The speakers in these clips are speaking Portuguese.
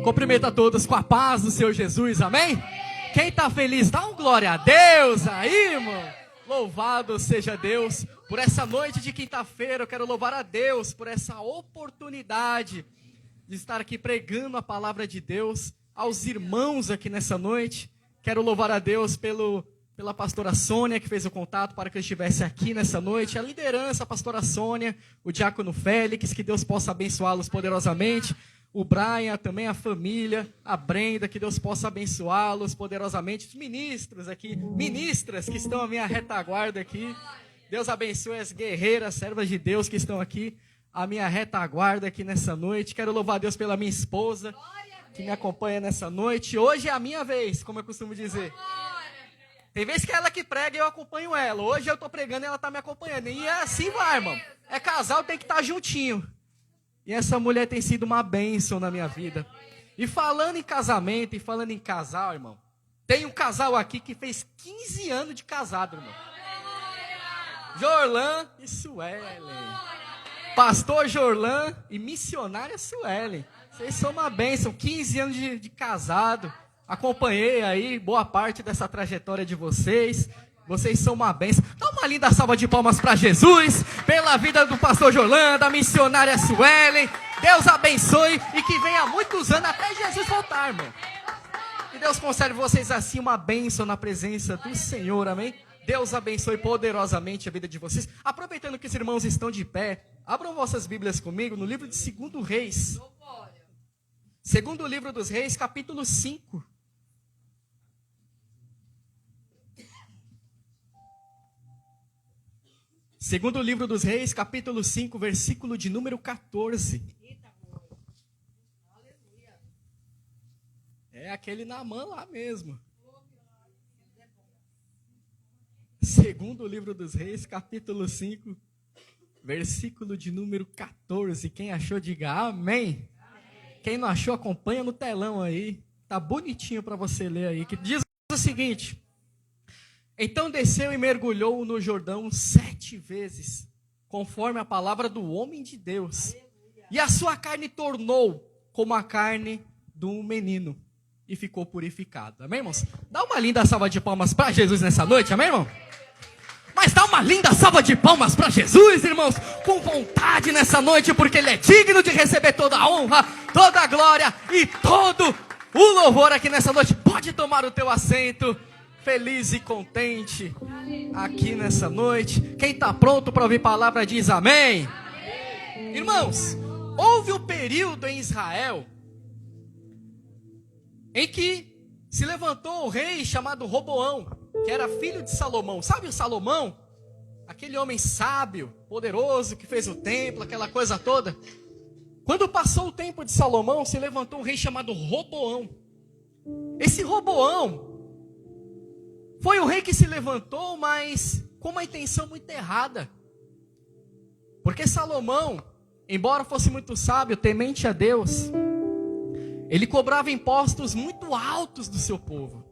Cumprimento a todos com a paz do Senhor Jesus, amém? Quem está feliz, dá um glória a Deus aí, irmão. Louvado seja Deus por essa noite de quinta-feira. Eu quero louvar a Deus por essa oportunidade de estar aqui pregando a palavra de Deus aos irmãos aqui nessa noite. Quero louvar a Deus pela pastora Sônia, que fez o contato para que eu estivesse aqui nessa noite. A liderança, a pastora Sônia, o diácono Félix, que Deus possa abençoá-los poderosamente. O Brian, também a família, a Brenda, que Deus possa abençoá-los poderosamente. Os ministros aqui, ministras que estão à minha retaguarda aqui. Deus abençoe as guerreiras, servas de Deus que estão aqui à minha retaguarda aqui nessa noite. Quero louvar a Deus pela minha esposa, que me acompanha nessa noite. Hoje é a minha vez, como eu costumo dizer. Tem vezes que é ela que prega e eu acompanho ela. Hoje eu estou pregando e ela está me acompanhando. E é assim vai, irmão. É casal, tem que estar juntinho. E essa mulher tem sido uma bênção na minha vida. E falando em casamento, e falando em casal, irmão. Tem um casal aqui que fez 15 anos de casado, irmão. Jorlan e Suelen. Pastor Jorlan e missionária Suelen. Vocês são uma bênção. 15 anos de casado. Acompanhei aí boa parte dessa trajetória de vocês. Vocês são uma bênção. Dá uma linda salva de palmas para Jesus, pela vida do pastor Jorlan, da missionária Suelen. Deus abençoe e que venha muitos anos até Jesus voltar, irmão. Que Deus conserve vocês assim, uma bênção na presença do Senhor, amém? Deus abençoe poderosamente a vida de vocês. Aproveitando que os irmãos estão de pé, abram vossas Bíblias comigo no livro de 2 Reis. Segundo livro dos Reis, capítulo 5. Segundo livro dos Reis, capítulo 5, versículo de número 14. É aquele Naamã lá mesmo. Segundo livro dos Reis, capítulo 5, versículo de número 14. Quem achou, diga amém. Quem não achou, acompanha no telão aí. Tá bonitinho para você ler aí. Que diz o seguinte: então desceu e mergulhou no Jordão 7 vezes, conforme a palavra do homem de Deus. E a sua carne tornou como a carne de um menino, e ficou purificado. Amém, irmãos? Dá uma linda salva de palmas para Jesus nessa noite, amém, irmão? Mas dá uma linda salva de palmas para Jesus, irmãos, com vontade nessa noite, porque Ele é digno de receber toda a honra, toda a glória e todo o louvor aqui nessa noite. Pode tomar o teu assento. Feliz e contente aqui nessa noite. Quem está pronto para ouvir palavra diz amém. Amém. Irmãos, houve um período em Israel em que se levantou o rei chamado Roboão, que era filho de Salomão. Sabe o Salomão? Aquele homem sábio, poderoso, que fez o templo, aquela coisa toda. Quando passou o tempo de Salomão, se levantou um rei chamado Roboão. Esse Roboão foi o rei que se levantou, mas com uma intenção muito errada. Porque Salomão, embora fosse muito sábio, temente a Deus, ele cobrava impostos muito altos do seu povo.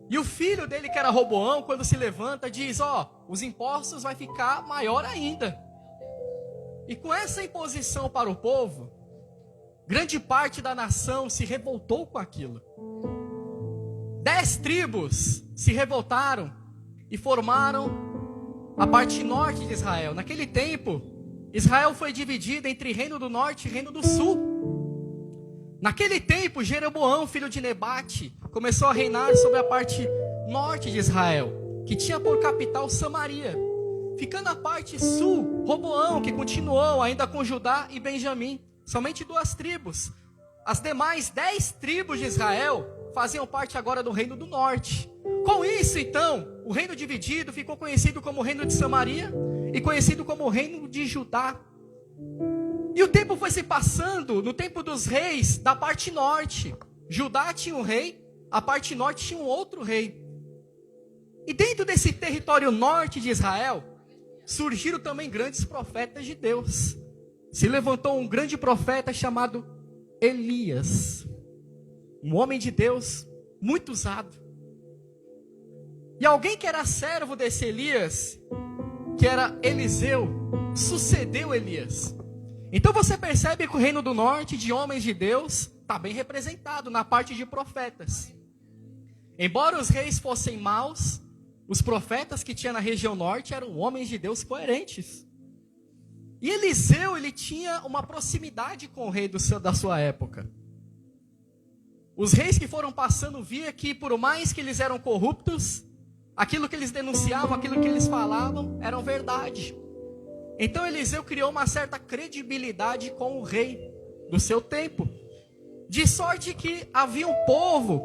E o filho dele, que era Roboão, quando se levanta, diz: os impostos vai ficar maior ainda. E com essa imposição para o povo, grande parte da nação se revoltou com aquilo. 10 tribos se revoltaram e formaram a parte norte de Israel. Naquele tempo, Israel foi dividida entre Reino do Norte e Reino do Sul. Naquele tempo, Jeroboão, filho de Nebate, começou a reinar sobre a parte norte de Israel, que tinha por capital Samaria. Ficando a parte sul, Roboão, que continuou ainda com Judá e Benjamim, somente 2 tribos. As demais 10 tribos de Israel faziam parte agora do Reino do Norte. Com isso, então, o reino dividido ficou conhecido como Reino de Samaria e conhecido como Reino de Judá. E o tempo foi se passando. No tempo dos reis da parte norte, Judá tinha um rei, a parte norte tinha um outro rei. E dentro desse território norte de Israel, surgiram também grandes profetas de Deus. Se levantou um grande profeta chamado Elias, um homem de Deus muito usado. E alguém que era servo desse Elias, que era Eliseu, sucedeu Elias. Então você percebe que o reino do norte, de homens de Deus, está bem representado na parte de profetas. Embora os reis fossem maus, os profetas que tinha na região norte eram homens de Deus coerentes. E Eliseu, ele tinha uma proximidade com o rei da sua época. Os reis que foram passando via que, por mais que eles eram corruptos, aquilo que eles denunciavam, aquilo que eles falavam, eram verdade. Então Eliseu criou uma certa credibilidade com o rei do seu tempo. De sorte que havia um povo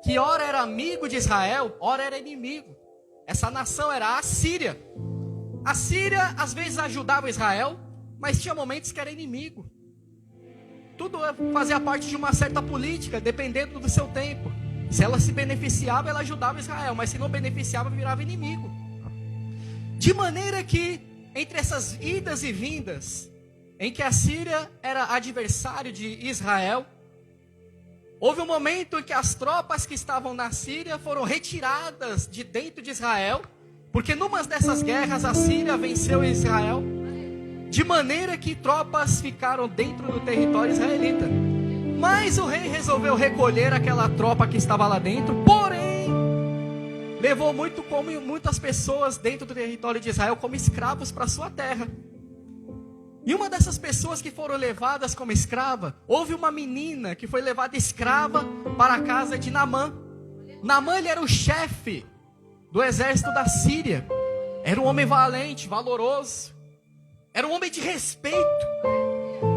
que ora era amigo de Israel, ora era inimigo. Essa nação era a Síria. A Síria às vezes ajudava Israel, mas tinha momentos que era inimigo. Tudo fazia parte de uma certa política, dependendo do seu tempo. Se ela se beneficiava, ela ajudava Israel, mas se não beneficiava, virava inimigo. De maneira que, entre essas idas e vindas, em que a Síria era adversário de Israel, houve um momento em que as tropas que estavam na Síria foram retiradas de dentro de Israel, porque numa dessas guerras a Síria venceu Israel, de maneira que tropas ficaram dentro do território israelita. Mas o rei resolveu recolher aquela tropa que estava lá dentro, porém, levou muitas pessoas dentro do território de Israel como escravos para sua terra. E uma dessas pessoas que foram levadas como escrava, houve uma menina que foi levada escrava para a casa de Naamã. Naamã, ele era o chefe do exército da Síria. Era um homem valente, valoroso. Era um homem de respeito.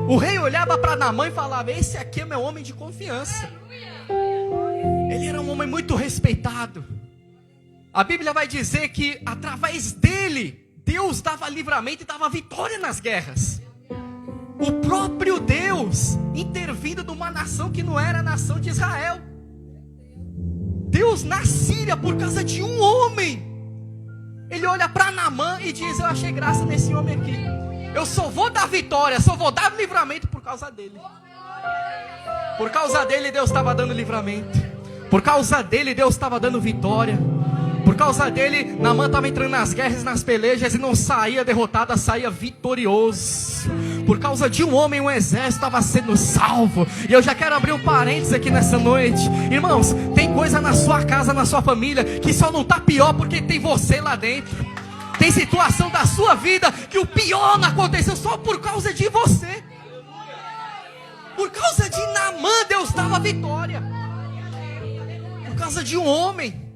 O rei olhava para Naamã e falava: esse aqui é meu homem de confiança. Ele era um homem muito respeitado. A Bíblia vai dizer que através dele, Deus dava livramento e dava vitória nas guerras. O próprio Deus intervindo numa nação que não era a nação de Israel. Deus na Síria, por causa de um homem, ele olha para Naamã e diz: eu achei graça nesse homem aqui. Eu só vou dar vitória, só vou dar livramento por causa dele. Por causa dele Deus estava dando livramento. Por causa dele Deus estava dando vitória. Por causa dele, Naamã estava entrando nas guerras, nas pelejas, e não saía derrotado, saía vitorioso. Por causa de um homem, um exército estava sendo salvo. E eu já quero abrir um parênteses aqui nessa noite. Irmãos, tem coisa na sua casa, na sua família, que só não está pior porque tem você lá dentro. Tem situação da sua vida que o pior não aconteceu só por causa de você. Por causa de Naamã, Deus dava vitória. Por causa de um homem.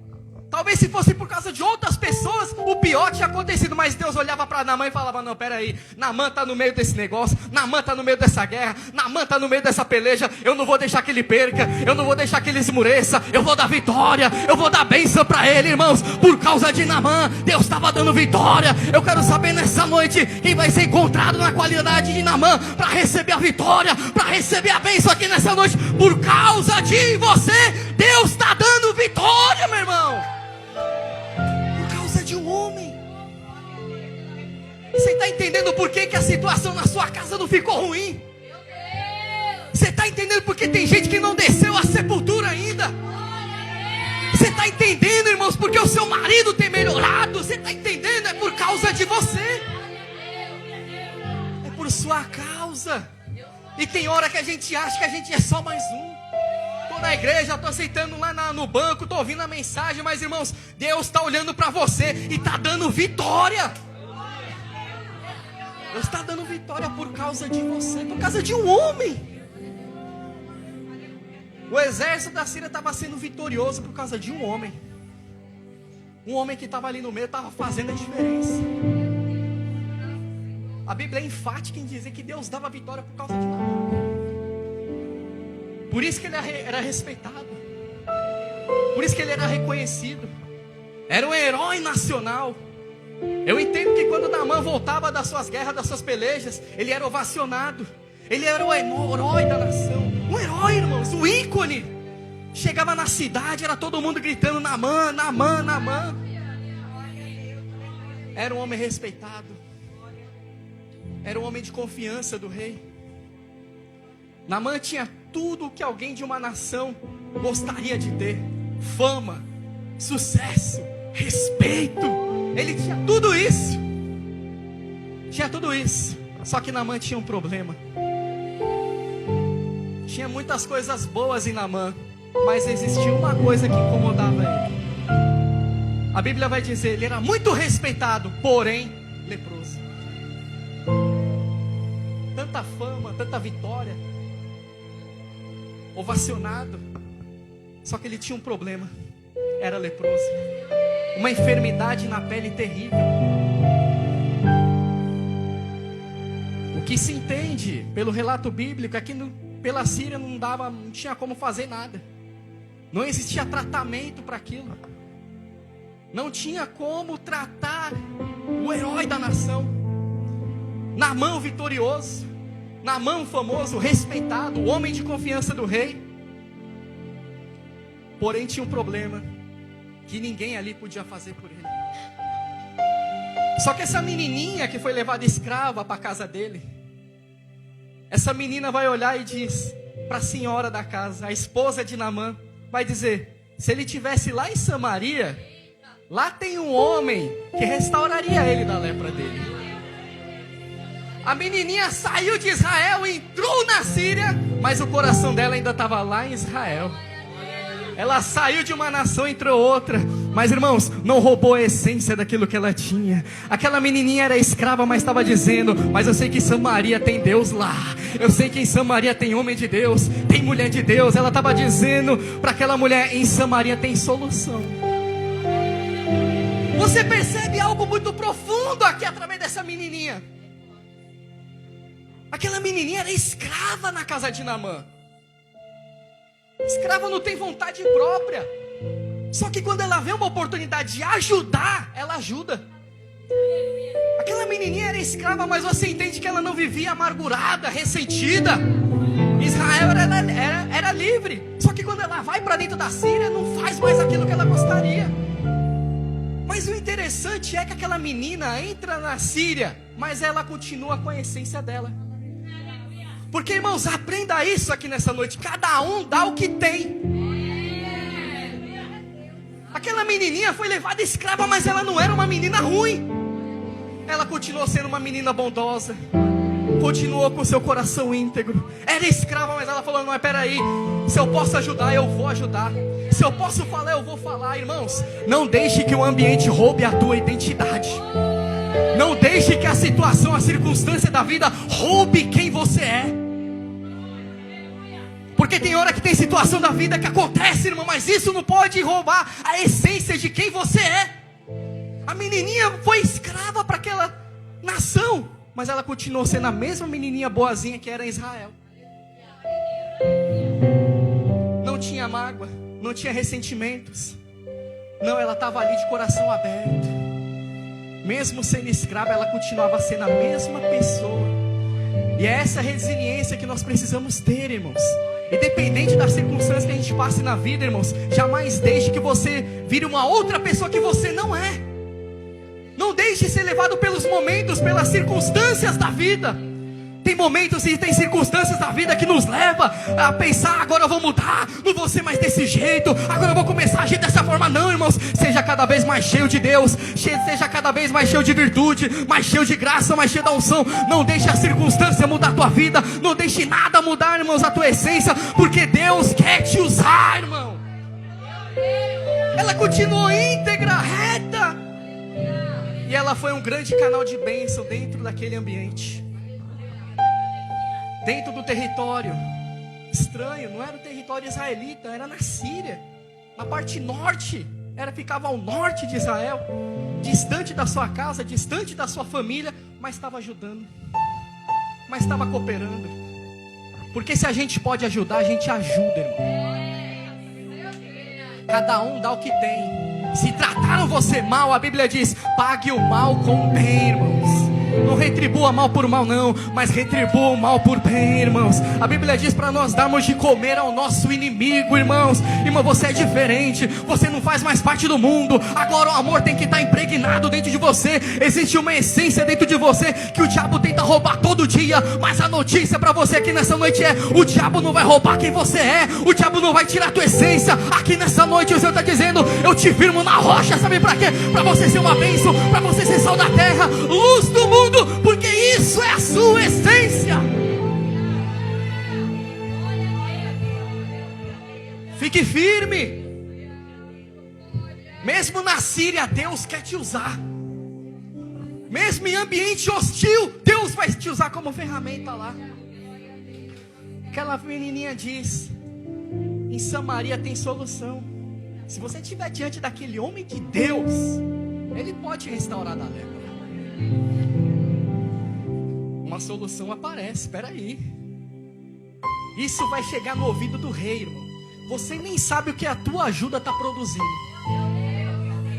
Talvez se fosse por causa de outras pessoas, o pior tinha acontecido. Mas Deus olhava para Naamã e falava: não, peraí, Naamã está no meio desse negócio, Naamã está no meio dessa guerra, Naamã está no meio dessa peleja. Eu não vou deixar que ele perca, eu não vou deixar que ele esmureça. Eu vou dar vitória, eu vou dar bênção para ele, irmãos. Por causa de Naamã, Deus estava dando vitória. Eu quero saber nessa noite quem vai ser encontrado na qualidade de Naamã para receber a vitória, para receber a bênção aqui nessa noite. Por causa de você, Deus está dando vitória, meu irmão. De um homem. Você está entendendo por que a situação na sua casa não ficou ruim? Você está entendendo por que tem gente que não desceu à sepultura ainda? Você está entendendo, irmãos, porque o seu marido tem melhorado? Você está entendendo? É por causa de você. É por sua causa. E tem hora que a gente acha que a gente é só mais um. Estou na igreja, estou sentando lá no banco, estou ouvindo a mensagem, mas irmãos, Deus está olhando para você e está dando vitória. Deus está dando vitória por causa de você, por causa de um homem. O exército da Síria estava sendo vitorioso por causa de um homem. Um homem que estava ali no meio, estava fazendo a diferença. A Bíblia é enfática em dizer que Deus dava vitória por causa de um homem. Por isso que ele era respeitado. Por isso que ele era reconhecido. Era um herói nacional. Eu entendo que quando Naamã voltava das suas guerras, das suas pelejas, ele era ovacionado. Ele era o herói da nação. Um herói, irmãos, um ícone. Chegava na cidade, era todo mundo gritando: Naamã, Naamã, Naamã. Era um homem respeitado. Era um homem de confiança do rei. Naamã tinha tudo o que alguém de uma nação gostaria de ter: fama, sucesso, respeito. Ele tinha tudo isso. Tinha tudo isso. Só que Naamã tinha um problema. Tinha muitas coisas boas em Naamã, mas existia uma coisa que incomodava ele. A Bíblia vai dizer, ele era muito respeitado, porém leproso. Tanta fama, tanta vitória, ovacionado, só que ele tinha um problema, era leproso. Uma enfermidade na pele terrível. O que se entende pelo relato bíblico é que pela Síria não tinha como fazer nada. Não existia tratamento para aquilo. Não tinha como tratar o herói da nação. Naamã o vitorioso, Naamã o famoso, respeitado, o homem de confiança do rei. Porém tinha um problema que ninguém ali podia fazer por ele. Só que essa menininha que foi levada escrava para a casa dele, essa menina vai olhar e diz para a senhora da casa, a esposa de Naamã, vai dizer, se ele estivesse lá em Samaria, lá tem um homem que restauraria ele da lepra dele. A menininha saiu de Israel, entrou na Síria, mas o coração dela ainda estava lá em Israel. Ela saiu de uma nação, entrou outra. Mas irmãos, não roubou a essência daquilo que ela tinha. Aquela menininha era escrava, mas estava dizendo, mas eu sei que em Samaria tem Deus lá. Eu sei que em Samaria tem homem de Deus, tem mulher de Deus. Ela estava dizendo para aquela mulher, em Samaria tem solução. Você percebe algo muito profundo aqui através dessa menininha. Aquela menininha era escrava na casa de Naamã. Escrava não tem vontade própria. Só que quando ela vê uma oportunidade de ajudar, ela ajuda. Aquela menininha era escrava, mas você entende que ela não vivia amargurada, ressentida. Israel era livre. Só que quando ela vai para dentro da Síria, não faz mais aquilo que ela gostaria. Mas o interessante é que aquela menina entra na Síria, mas ela continua com a essência dela. Porque, irmãos, aprenda isso aqui nessa noite. Cada um dá o que tem. Aquela menininha foi levada escrava, mas ela não era uma menina ruim. Ela continuou sendo uma menina bondosa. Continuou com seu coração íntegro. Era escrava, mas ela falou, não, peraí. Se eu posso ajudar, eu vou ajudar. Se eu posso falar, eu vou falar. Irmãos, não deixe que o ambiente roube a tua identidade. Não deixe que a situação, a circunstância da vida roube quem você é. Porque tem hora que tem situação da vida que acontece, irmão, mas isso não pode roubar a essência de quem você é. A menininha foi escrava para aquela nação, mas ela continuou sendo a mesma menininha boazinha que era em Israel. Não tinha mágoa, não tinha ressentimentos. Não, ela estava ali de coração aberto. Mesmo sendo escrava, ela continuava sendo a mesma pessoa. E é essa resiliência que nós precisamos ter, irmãos. Independente das circunstâncias que a gente passe na vida, irmãos, jamais deixe que você vire uma outra pessoa que você não é. Não deixe ser levado pelos momentos, pelas circunstâncias da vida. Tem momentos e tem circunstâncias da vida que nos leva a pensar, agora eu vou mudar, não vou ser mais desse jeito, agora eu vou começar a agir dessa forma. Não, irmãos, seja cada vez mais cheio de Deus, seja cada vez mais cheio de virtude, mais cheio de graça, mais cheio da unção. Não deixe a circunstância mudar a tua vida, não deixe nada mudar, irmãos, a tua essência, porque Deus quer te usar, irmão. Ela continuou íntegra, reta, e ela foi um grande canal de bênção dentro daquele ambiente. Dentro do território estranho, não era o território israelita, era na Síria, na parte norte, ficava ao norte de Israel, distante da sua casa, distante da sua família, mas estava ajudando, mas estava cooperando. Porque se a gente pode ajudar, a gente ajuda, irmão. Cada um dá o que tem. Se trataram você mal, a Bíblia diz, pague o mal com o bem, irmãos. Não retribua mal por mal não, mas retribua o mal por bem, irmãos. A Bíblia diz para nós darmos de comer ao nosso inimigo, irmãos. Irmão, você é diferente, você não faz mais parte do mundo. Agora o amor tem que estar impregnado dentro de você. Existe uma essência dentro de você que o diabo tenta roubar todo dia. Mas a notícia para você aqui nessa noite é: o diabo não vai roubar quem você é, o diabo não vai tirar a tua essência. Aqui nessa noite o Senhor está dizendo, eu te firmo na rocha. Sabe para quê? Para você ser uma bênção, para você ser sal da terra, luz do mundo. mundo, porque isso é a sua essência. Fique firme. Mesmo na Síria, Deus quer te usar. Mesmo em ambiente hostil, Deus vai te usar como ferramenta lá. Aquela menininha diz: em Samaria tem solução. Se você estiver diante daquele homem de Deus, ele pode restaurar da lepra. Uma solução aparece, espera aí. Isso vai chegar no ouvido do rei, irmão. Você nem sabe o que a tua ajuda está produzindo.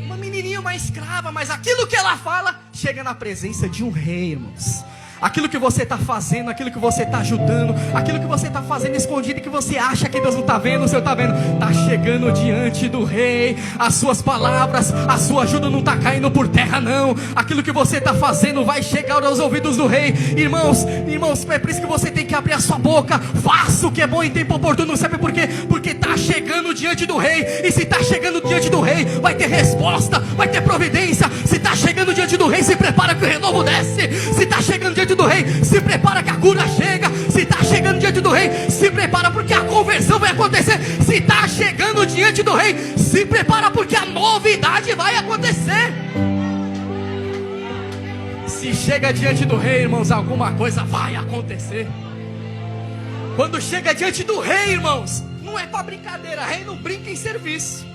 Uma menininha, uma escrava, mas aquilo que ela fala chega na presença de um rei, irmãos. Aquilo que você está fazendo, aquilo que você está ajudando, aquilo que você está fazendo escondido e que você acha que Deus não está vendo, o Senhor está vendo, está chegando diante do rei. As suas palavras, a sua ajuda não está caindo por terra não. Aquilo que você está fazendo vai chegar aos ouvidos do rei. Irmãos, é por isso que você tem que abrir a sua boca. Faça o que é bom em tempo oportuno. Sabe por quê? Porque está chegando diante do rei. E se está chegando diante do rei, vai ter resposta, vai ter providência. Se está chegando diante do rei, se prepara que o renovo desce. Se está chegando diante do rei, se prepara que a cura chega. Se está chegando diante do rei, se prepara porque a conversão vai acontecer. Se está chegando diante do rei, se prepara porque a novidade vai acontecer. Se chega diante do rei, irmãos, alguma coisa vai acontecer. Quando chega diante do rei, irmãos, não é para brincadeira. Rei não brinca em serviço.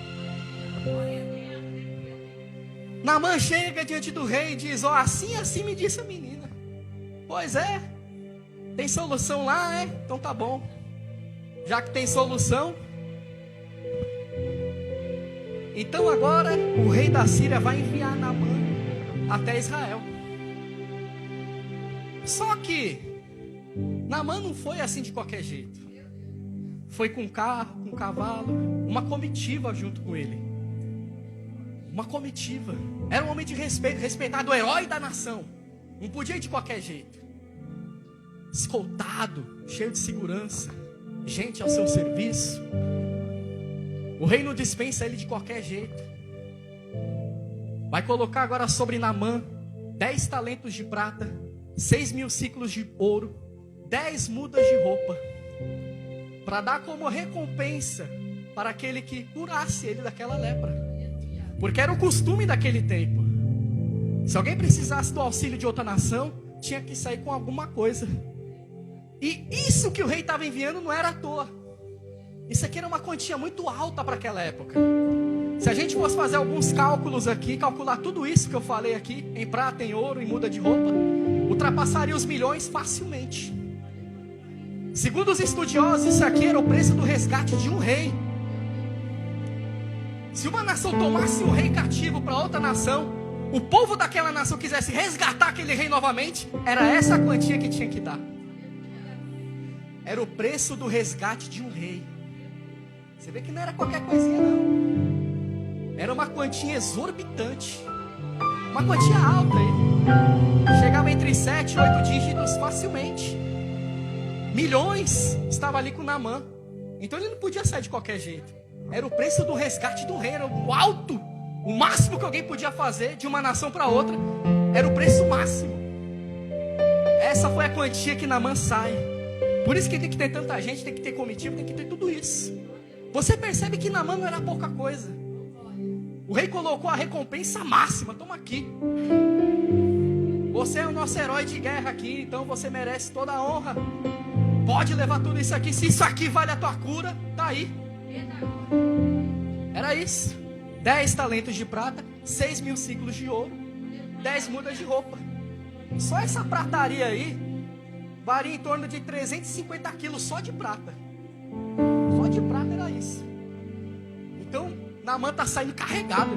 Naamã chega diante do rei e diz: ó, assim me disse a menina. Pois é, tem solução lá, é? Então tá bom. Já que tem solução, então agora o rei da Síria vai enviar Naamã até Israel. Só que Naamã não foi assim de qualquer jeito. Foi com carro, com cavalo, uma comitiva junto com ele. Uma comitiva. Era um homem de respeito, respeitado, o herói da nação. Não podia ir de qualquer jeito. Escoltado, cheio de segurança, gente ao seu serviço. O rei não dispensa ele de qualquer jeito. Vai colocar agora sobre Naamã 10 talentos de prata, 6.000 ciclos de ouro, 10 mudas de roupa, para dar como recompensa para aquele que curasse ele daquela lepra. Porque era o costume daquele tempo. Se alguém precisasse do auxílio de outra nação, tinha que sair com alguma coisa. E isso que o rei estava enviando não era à toa. Isso aqui era uma quantia muito alta para aquela época. Se a gente fosse fazer alguns cálculos aqui, calcular tudo isso que eu falei aqui, em prata, em ouro, em muda de roupa, ultrapassaria os milhões facilmente. Segundo os estudiosos, isso aqui era o preço do resgate de um rei. Se uma nação tomasse um rei cativo para outra nação, o povo daquela nação quisesse resgatar aquele rei novamente, era essa a quantia que tinha que dar. Era o preço do resgate de um rei. Você vê que não era qualquer coisinha não. Era uma quantia exorbitante. Uma quantia alta aí. Chegava entre 7 e 8 dígitos facilmente. Milhões estava ali com Naamã. Então ele não podia sair de qualquer jeito. Era o preço do resgate do rei. Era o alto, o máximo que alguém podia fazer de uma nação para outra. Era o preço máximo. Essa foi a quantia que Naamã sai. Por isso que tem que ter tanta gente, tem que ter comitiva, tem que ter tudo isso. Você percebe que Naamã não era pouca coisa. O rei colocou a recompensa máxima. Toma aqui. Você é o nosso herói de guerra aqui, então você merece toda a honra. Pode levar tudo isso aqui. Se isso aqui vale a tua cura, tá aí. Era isso. 10 talentos de prata, 6.000 ciclos de ouro, 10 mudas de roupa. Só essa prataria aí varia em torno de 350 quilos só de prata. Só de prata era isso. Então Naamã está saindo carregado,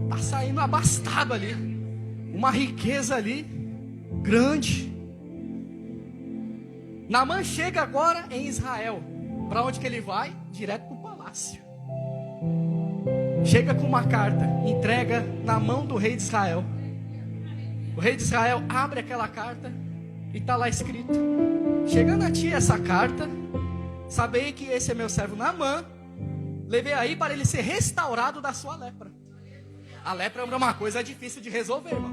está saindo abastado ali, uma riqueza ali grande. Naamã chega agora em Israel. Para onde que ele vai? Direto para o palácio. Chega com uma carta, entrega na mão do rei de Israel. O rei de Israel abre aquela carta e está lá escrito: chegando a ti essa carta, sabei que esse é meu servo Naamã, levei aí para ele ser restaurado da sua lepra. A lepra é uma coisa difícil de resolver, irmão.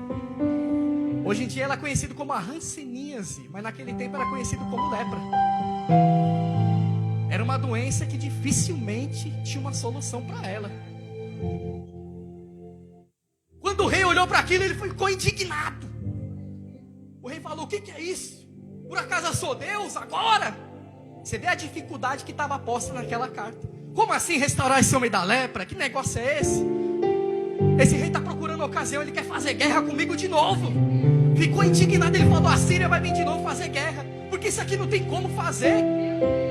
Hoje em dia ela é conhecida como a hanseníase, mas naquele tempo era conhecido como lepra. Era uma doença que dificilmente tinha uma solução para ela. Quando o rei olhou para aquilo, ele ficou indignado. O rei falou: o que é isso? Por acaso eu sou Deus agora? Você vê a dificuldade que estava posta naquela carta. Como assim restaurar esse homem da lepra? Que negócio é esse? Esse rei está procurando ocasião, ele quer fazer guerra comigo de novo. Ficou indignado, ele falou: a Síria vai vir de novo fazer guerra, porque isso aqui não tem como fazer.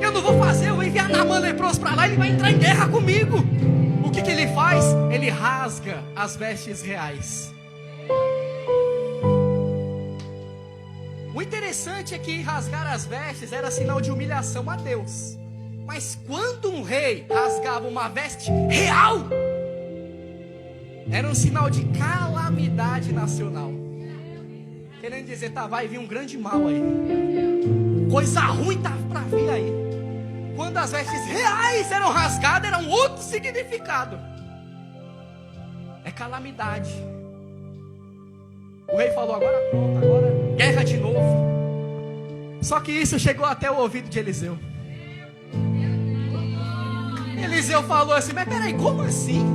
Eu não vou fazer, eu vou enviar Naamã leproso para lá, ele vai entrar em guerra comigo. O que ele faz? Ele rasga as vestes reais. O interessante é que rasgar as vestes era sinal de humilhação a Deus. Mas quando um rei rasgava uma veste real, era um sinal de calamidade nacional. Querendo dizer, vai vir um grande mal aí. Coisa ruim tá para vir aí. Quando as vestes reais eram rasgadas, era um outro significado. É calamidade. O rei falou: agora pronto, agora guerra de novo. Só que isso chegou até o ouvido de Eliseu. Eliseu falou assim: mas peraí, como assim?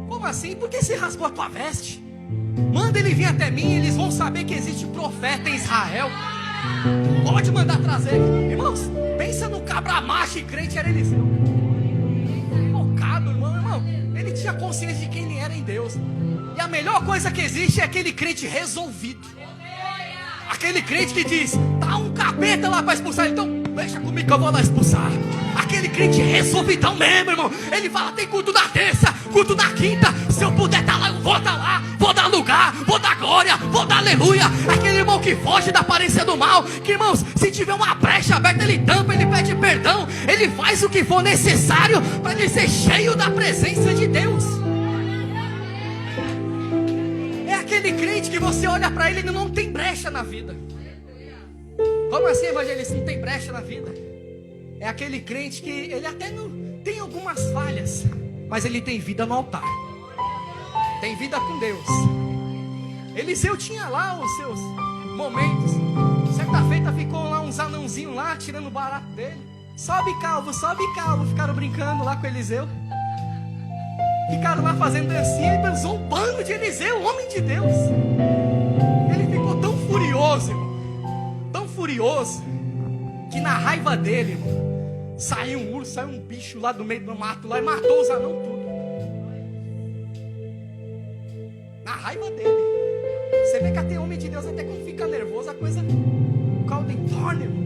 Como assim? Por que você rasgou a tua veste? Manda ele vir até mim, eles vão saber que existe profeta em Israel. Pode mandar trazer. Irmãos, pensa no cabra macho e crente, era Eliseu. Focado, irmão. Ele tinha consciência de quem ele era em Deus. E a melhor coisa que existe é aquele crente resolvido. Aquele crente que diz: tá um capeta lá para expulsar, então deixa comigo que eu vou lá expulsar. Aquele crente resolvidão mesmo, irmão. Ele fala: tem culto na terça, culto na quinta. Se eu puder estar lá, eu vou estar lá. Vou dar lugar, vou dar glória, vou dar aleluia. Aquele irmão que foge da aparência do mal, que, irmãos, se tiver uma brecha aberta, ele tampa, ele pede perdão, ele faz o que for necessário para ele ser cheio da presença de Deus. É aquele crente que você olha para ele e não tem brecha na vida. Como assim, evangelista? Não tem brecha na vida? É aquele crente que ele até não tem algumas falhas, mas ele tem vida no altar. Tem vida com Deus. Eliseu tinha lá os seus momentos. Certa feita ficou lá uns anãozinhos lá, tirando o barato dele. Sobe calvo, ficaram brincando lá com Eliseu. Ficaram lá fazendo dancinha e zombando de Eliseu, homem de Deus. Ele ficou tão furioso, irmão, tão furioso, que na raiva dele, irmão, saiu um urso, saiu um bicho lá do meio do mato lá e matou os anãos tudo. Na raiva dele. Você vê que até homem de Deus, até quando fica nervoso, a coisa calda em torno, irmão.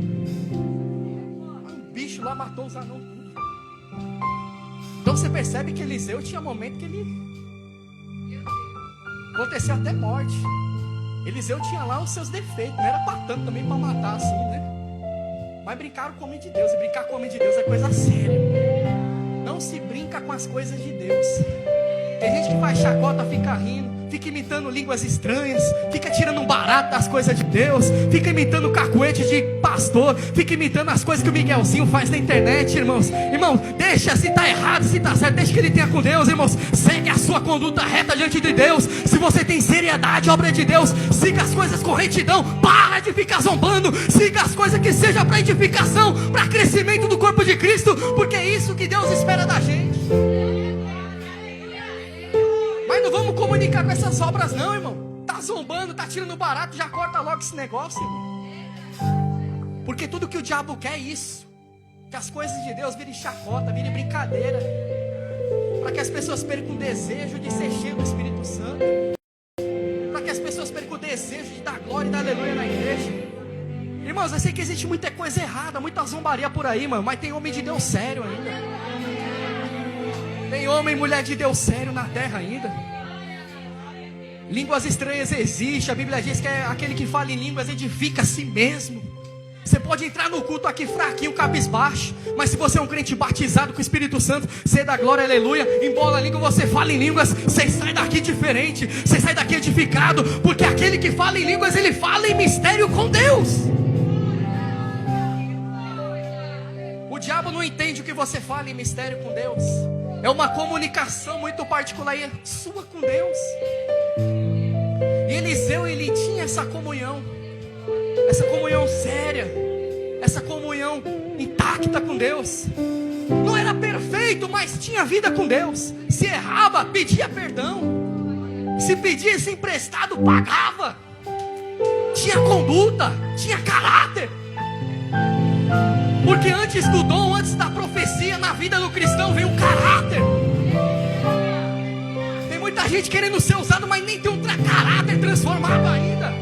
Um bicho lá matou os anãos tudo. Então você percebe que Eliseu tinha momento que ele aconteceu até morte. Eliseu tinha lá os seus defeitos. Não era para tanto também para matar assim, né? Mas brincaram com o homem de Deus. E brincar com o homem de Deus é coisa séria. Não se brinca com as coisas de Deus. Tem gente que faz chacota, fica rindo, fica imitando línguas estranhas, fica tirando um barato das coisas de Deus, fica imitando cacuete de pastor, fica imitando as coisas que o Miguelzinho faz na internet, irmãos. Irmão, deixa, se está errado, se está certo, deixa que ele tenha com Deus, irmãos. Segue a sua conduta reta diante de Deus. Se você tem seriedade, obra de Deus, siga as coisas com retidão. Para de ficar zombando. Siga as coisas que seja para edificação, para crescimento do corpo de Cristo, porque é isso que Deus espera da gente. Mas não vamos comunicar com essas obras não, irmão. Tá zombando, tá tirando barato, já corta logo esse negócio, irmão. Porque tudo que o diabo quer é isso. Que as coisas de Deus virem chacota, virem brincadeira. Para que as pessoas percam o desejo de ser cheio do Espírito Santo. Para que as pessoas percam o desejo de dar glória e dar aleluia na igreja. Irmãos, eu sei que existe muita coisa errada, muita zombaria por aí, mano. Mas tem homem de Deus sério ainda. Tem homem e mulher de Deus sério na terra ainda. Línguas estranhas existem. A Bíblia diz que é aquele que fala em línguas edifica a si mesmo. Você pode entrar no culto aqui fraquinho, cabisbaixo, mas se você é um crente batizado com o Espírito Santo, você dá glória, aleluia, embola a língua, você fala em línguas, você sai daqui diferente, você sai daqui edificado, porque aquele que fala em línguas, ele fala em mistério com Deus. O diabo não entende o que você fala em mistério com Deus. É uma comunicação muito particular sua com Deus. E Eliseu, ele tinha essa comunhão séria, essa comunhão intacta com Deus. Não era perfeito, mas tinha vida com Deus. Se errava, pedia perdão. Se pedisse emprestado, pagava. Tinha conduta, tinha caráter. Porque antes do dom, antes da profecia, na vida do cristão vem o caráter. Tem muita gente querendo ser usado, mas nem tem um caráter transformado ainda.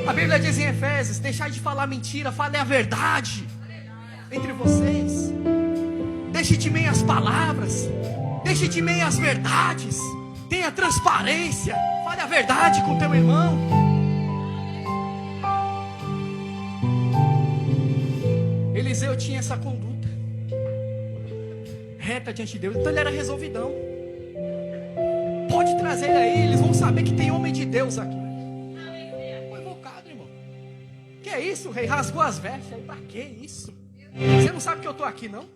A Bíblia diz em Efésios: deixai de falar mentira, fale a verdade entre vocês. Deixe de meias palavras, deixe de meias verdades. Tenha transparência, fale a verdade com teu irmão. Eliseu tinha essa conduta reta diante de Deus, então ele era resolvidão. Pode trazer aí, eles vão saber que tem homem de Deus aqui. Foi invocado, irmão. Que é isso, rei? Rasgou as vestes aí, pra que isso? Você não sabe que eu estou aqui, não?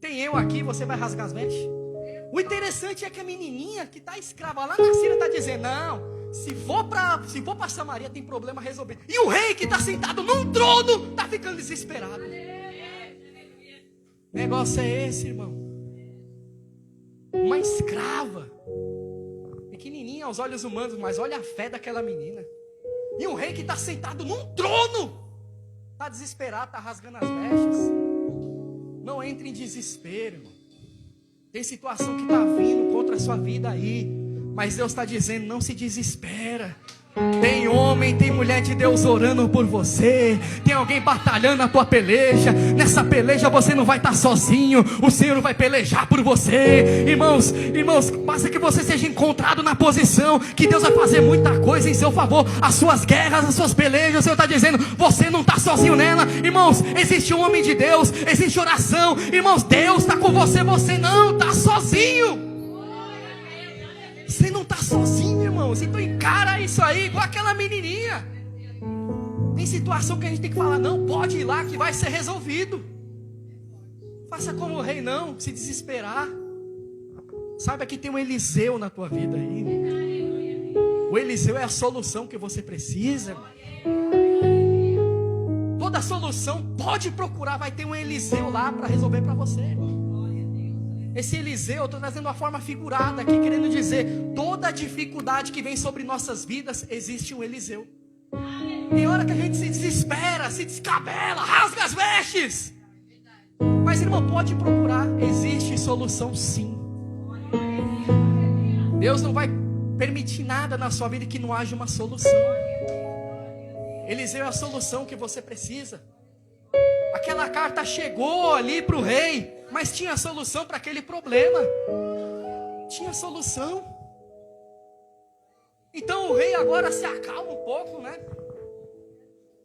Tem eu aqui, você vai rasgar as vestes? O interessante é que a menininha que está escrava lá na Síria está dizendo: não, se for para Samaria tem problema resolvido. E o rei que está sentado num trono está ficando desesperado. O negócio é esse, irmão. Uma escrava, pequenininha aos olhos humanos, mas olha a fé daquela menina. E um rei que está sentado num trono está desesperado, está rasgando as vestes. Não entre em desespero, irmão. Tem situação que está vindo contra a sua vida aí, mas Deus está dizendo: não se desespera. Tem homem, tem mulher de Deus orando por você. Tem alguém batalhando a tua peleja. Nessa peleja você não vai estar sozinho. O Senhor vai pelejar por você. Irmãos, basta que você seja encontrado na posição que Deus vai fazer muita coisa em seu favor. As suas guerras, as suas pelejas, o Senhor está dizendo: você não está sozinho nela. Irmãos, existe um homem de Deus, existe oração. Irmãos, Deus está com você. Você não está sozinho. Você não está sozinho, irmãos. Então encara isso aí igual aquela menininha. Tem situação que a gente tem que falar: não, pode ir lá que vai ser resolvido. Faça como o rei, não se desesperar. Saiba que tem um Eliseu na tua vida aí. O Eliseu é a solução que você precisa, irmão. Toda solução, pode procurar, vai ter um Eliseu lá para resolver para você. Esse Eliseu, eu estou trazendo uma forma figurada aqui, querendo dizer: toda dificuldade que vem sobre nossas vidas, existe um Eliseu. Tem hora que a gente se desespera, se descabela, rasga as vestes. Mas, irmão, pode procurar, existe solução sim. Deus não vai permitir nada na sua vida que não haja uma solução. Eliseu é a solução que você precisa. Aquela carta chegou ali para o rei, mas tinha solução para aquele problema. Tinha solução. Então o rei agora se acalma um pouco, né?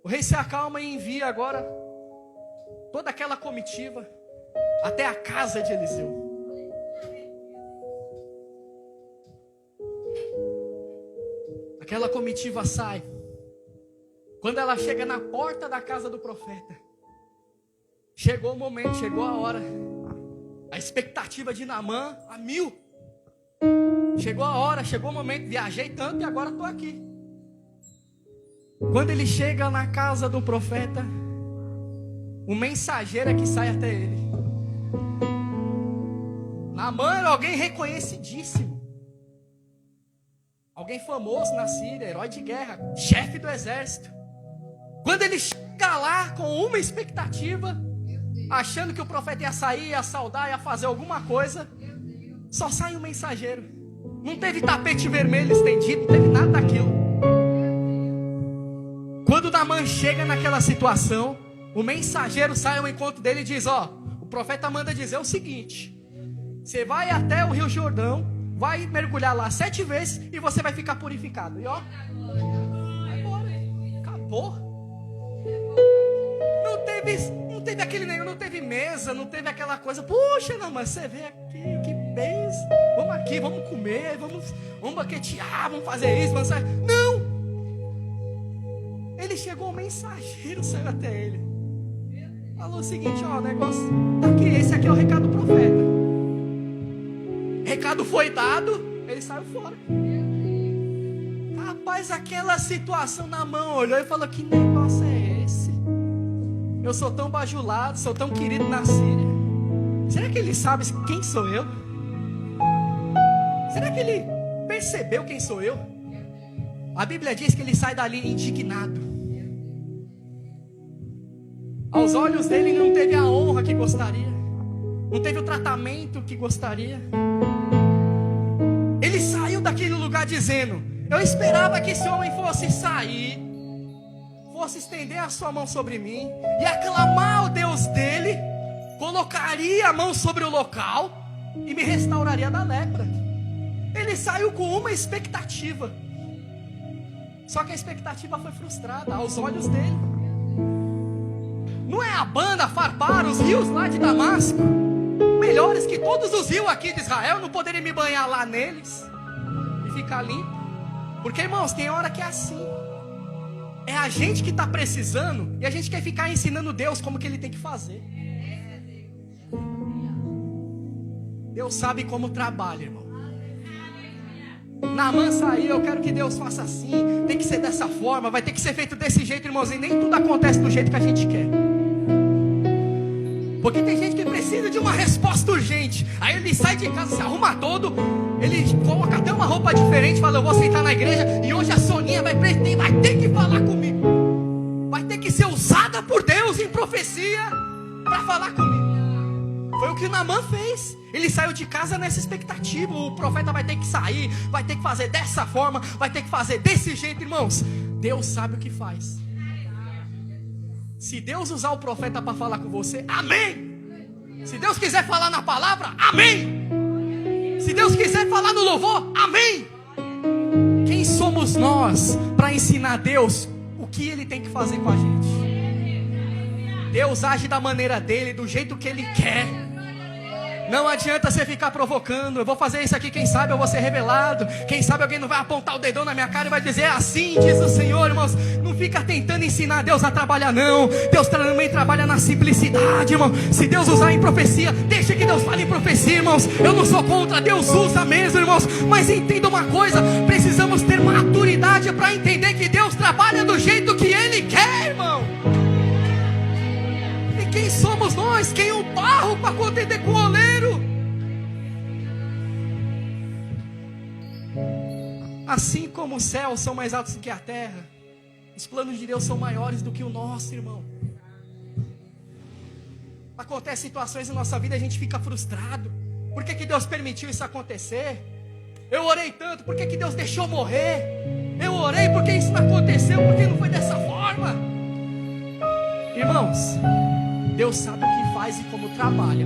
O rei se acalma e envia agora toda aquela comitiva até a casa de Eliseu. Aquela comitiva sai. Quando ela chega na porta da casa do profeta, chegou o momento, chegou a hora. A expectativa de Naamã a 1000. Chegou a hora, chegou o momento. Viajei tanto e agora estou aqui. Quando ele chega na casa do profeta, o mensageiro é que sai até ele. Naamã era alguém reconhecidíssimo. Alguém famoso na Síria, herói de guerra, chefe do exército. Quando ele chega lá com uma expectativa, achando que o profeta ia sair, ia saudar, ia fazer alguma coisa, só sai um mensageiro. Não teve tapete vermelho estendido, não teve nada daquilo. Quando Naamã chega naquela situação, o mensageiro sai ao encontro dele e diz: ó, o profeta manda dizer o seguinte: você vai até o Rio Jordão, vai mergulhar lá 7 vezes e você vai ficar purificado. E ó, vai embora, acabou. Não teve aquele negócio, não teve mesa, não teve aquela coisa. Puxa, não, mas você vê aqui, que bênção. Vamos aqui, vamos comer, vamos baquetear, vamos fazer isso, vamos sair. Não! Ele chegou, o mensageiro saiu até ele. Falou o seguinte: ó, o negócio tá aqui, esse aqui é o recado do profeta. Recado foi dado, Ele saiu fora. Rapaz, aquela situação na mão, olhou e falou: que negócio é esse? Eu sou tão bajulado, sou tão querido na Síria. Será que ele sabe quem sou eu? Será que ele percebeu quem sou eu? A Bíblia diz que ele sai dali indignado. Aos olhos dele não teve a honra que gostaria, não teve o tratamento que gostaria. Ele saiu daquele lugar dizendo: eu esperava que esse homem fosse sair, fosse estender a sua mão sobre mim e aclamar ao Deus dele, colocaria a mão sobre o local e me restauraria da lepra. Ele saiu com uma expectativa, só que a expectativa foi frustrada aos olhos dele. Não é a banda farpar os rios lá de Damasco, melhores que todos os rios aqui de Israel, não poderia me banhar lá neles e ficar limpo? Porque, irmãos, tem hora que é assim. É a gente que está precisando e a gente quer ficar ensinando Deus como que Ele tem que fazer. Deus sabe como trabalha, irmão. Naamã saiu, eu quero que Deus faça assim, tem que ser dessa forma, vai ter que ser feito desse jeito, irmãozinho. Nem tudo acontece do jeito que a gente quer. Porque tem gente que precisa de uma resposta urgente. Aí ele sai de casa, se arruma todo, ele coloca até uma roupa diferente, fala: eu vou sentar na igreja e hoje a Soninha vai ter que falar comigo. Vai ter que ser usada por Deus em profecia para falar comigo. Foi o que o Naamã fez. Ele saiu de casa nessa expectativa. O profeta vai ter que sair, vai ter que fazer dessa forma, vai ter que fazer desse jeito, irmãos. Deus sabe o que faz. Se Deus usar o profeta para falar com você, amém. Se Deus quiser falar na palavra, amém. Se Deus quiser falar no louvor, amém. Quem somos nós para ensinar a Deus o que Ele tem que fazer com a gente? Deus age da maneira dele, do jeito que Ele quer. Não adianta você ficar provocando: eu vou fazer isso aqui, quem sabe eu vou ser revelado, quem sabe alguém não vai apontar o dedão na minha cara e vai dizer: é assim diz o Senhor. Irmãos, não fica tentando ensinar Deus a trabalhar, não. Deus também trabalha na simplicidade, irmão. Se Deus usar em profecia, deixa que Deus fale em profecia, irmãos. Eu não sou contra, Deus usa mesmo, irmãos. Mas entenda uma coisa: precisamos ter maturidade para entender que Deus trabalha do jeito que Ele quer, irmão. E quem somos nós? Quem é o barro para contender com o oleiro? Assim como os céus são mais altos do que a terra, os planos de Deus são maiores do que o nosso, irmão. Acontecem situações na nossa vida e a gente fica frustrado. Por que que Deus permitiu isso acontecer? Eu orei tanto, por que que Deus deixou morrer? Eu orei, porque isso não aconteceu, porque não foi dessa forma? Irmãos, Deus sabe o que faz e como trabalha.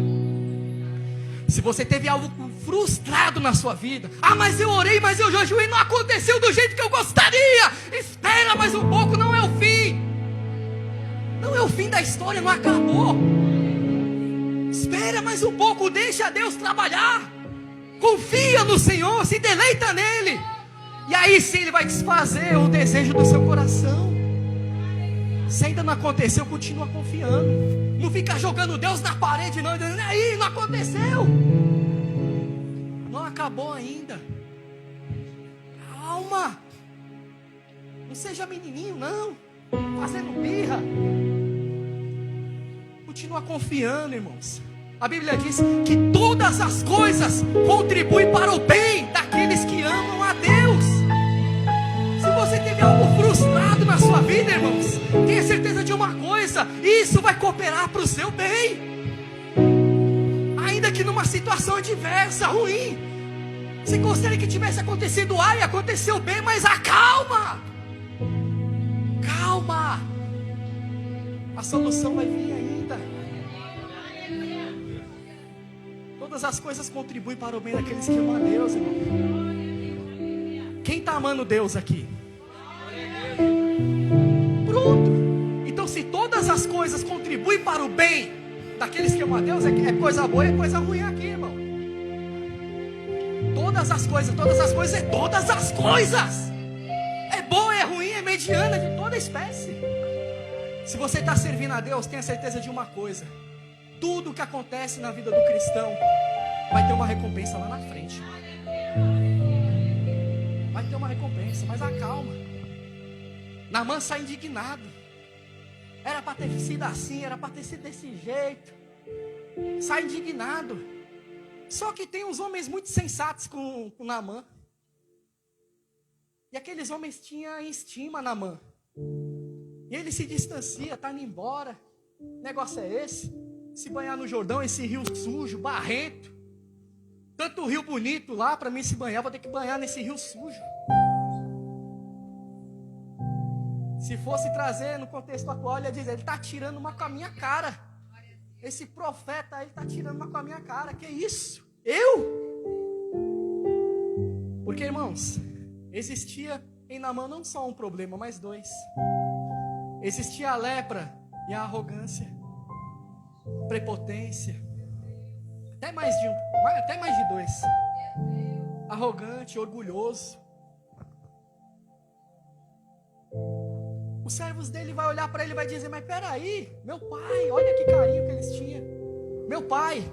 Se você teve algo frustrado na sua vida: ah, mas eu orei, mas eu jejuei, não aconteceu do jeito que eu gostaria. Espera mais um pouco, não é o fim. Não é o fim da história, não acabou. Espera mais um pouco, deixa Deus trabalhar. Confia no Senhor, se deleita nele. E aí sim Ele vai desfazer o desejo do seu coração. Se ainda não aconteceu, continua confiando. Não fica jogando Deus na parede, não, dizendo: aí, não aconteceu. Não acabou ainda. Calma. Não seja menininho, não. Fazendo birra. Continua confiando, irmãos. A Bíblia diz que todas as coisas contribuem para o bem daqueles que amam a Deus. Se você teve algo frustrado na sua vida, irmãos, tenha certeza de uma coisa: isso vai cooperar para o seu bem. Ainda que numa situação adversa, ruim, você gostaria que tivesse acontecido A e aconteceu B, mas acalma. Calma. A solução vai vir ainda. Todas as coisas contribuem para o bem daqueles que amam a Deus, irmão. Quem está amando Deus aqui? Pronto. Então, se todas as coisas contribuem para o bem daqueles que amam a Deus, é coisa boa e é coisa ruim aqui, irmão. Todas as coisas é todas as coisas. É boa, é ruim, é mediana, de toda espécie. Se você está servindo a Deus, tenha certeza de uma coisa: tudo que acontece na vida do cristão vai ter uma recompensa lá na frente. ter uma recompensa, mas acalma. Naamã sai indignado. Era para ter sido assim, era para ter sido desse jeito. Sai indignado. Só que tem uns homens muito sensatos com Naamã. E aqueles homens tinham estima Naamã. E ele se distancia, está indo embora. O negócio é esse. Se banhar no Jordão, esse rio sujo, barrento. Tanto rio bonito lá, para mim se banhar, vou ter que banhar nesse rio sujo. Se fosse trazer no contexto atual, ele ia dizer, ele está tirando uma com a minha cara. Esse profeta aí está tirando uma com a minha cara. Que isso? Eu? Porque, irmãos, existia em Naamã não só um problema, mas dois. Existia a lepra e a arrogância, prepotência, até mais de dois. Arrogante, orgulhoso. Os servos dele vai olhar para ele e vai dizer, mas peraí, meu pai, olha que carinho que eles tinham. Meu pai,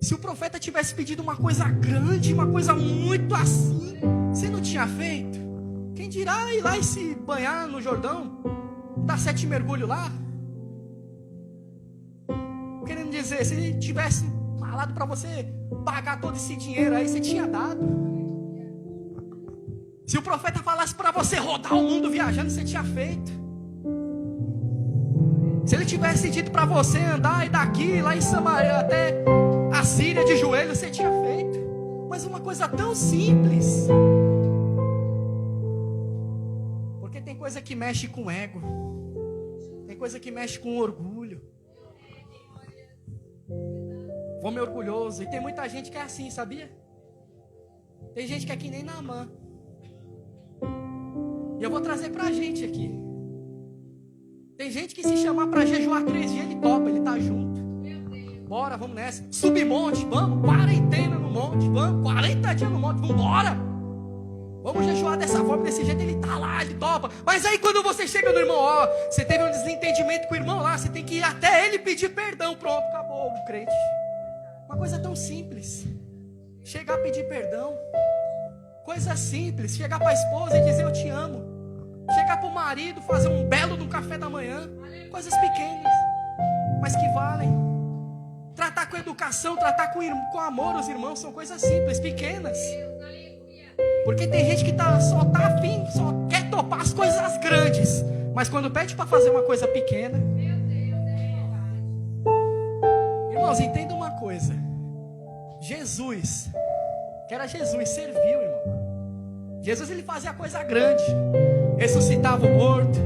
se o profeta tivesse pedido uma coisa grande, uma coisa muito assim, você não tinha feito? Quem dirá ir lá e se banhar no Jordão? Dar 7 mergulhos lá? Querendo dizer, se ele tivesse falado para você pagar todo esse dinheiro aí, você tinha dado. Se o profeta falasse para você rodar o mundo viajando, você tinha feito. Se ele tivesse dito para você andar e daqui, lá em Samaria, até a Síria de joelho, você tinha feito. Mas uma coisa tão simples. Porque tem coisa que mexe com o ego. Tem coisa que mexe com o orgulho. Homem orgulhoso. E tem muita gente que é assim, sabia? Tem gente que é que nem Naamã. E eu vou trazer pra gente aqui. Tem gente que se chamar pra jejuar 3 dias, ele topa, ele tá junto. Bora, vamos nessa. Submonte, vamos, quarentena no monte, vamos, 40 dias no monte, vamos embora. Vamos jejuar dessa forma, desse jeito, ele tá lá, ele topa. Mas aí quando você chega no irmão, ó, você teve um desentendimento com o irmão lá, você tem que ir até ele pedir perdão, pronto, acabou o crente. Uma coisa tão simples. Chegar a pedir perdão. Coisa simples, chegar para a esposa e dizer eu te amo. Chegar para o marido, fazer um belo de um café da manhã. Coisas pequenas, mas que valem. Tratar com educação, tratar com amor os irmãos, são coisas simples, pequenas. Porque tem gente que só tá afim, só quer topar as coisas grandes. Mas quando pede para fazer uma coisa pequena. Irmãos, entenda uma coisa. Jesus, que era Jesus, serviu, irmão. Jesus, ele fazia coisa grande. Ressuscitava o morto,